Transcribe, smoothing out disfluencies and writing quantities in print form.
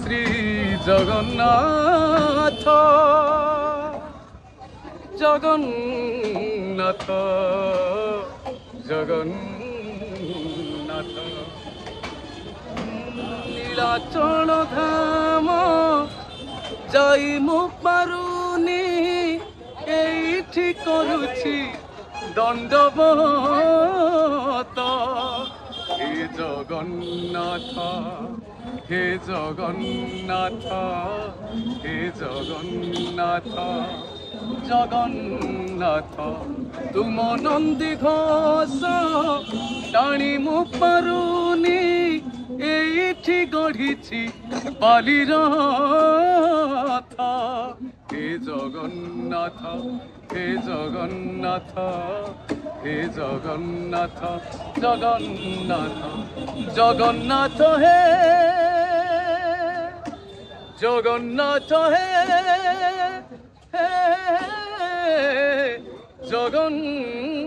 শ্রী জগন্নাথ জগন্নাথ জগন্নাথ নীলাচল ধাম যাই মু পারুনি এইଠି କରୁଛି দণ্ডবত হে জগন্নাথ হে জগন্নাথ হে জগন্নাথ জগন্নাথ তুম নন্দী ঘোষ টাଣି মু পারুনি এইଠି গঢ়িছি বালির রথ হে জগন্নাথ হে জগন্নাথ হে জগন্নাথ জগন্নাথ জগন্নাথ হে জগন্নাথ হে জগন্নাথ।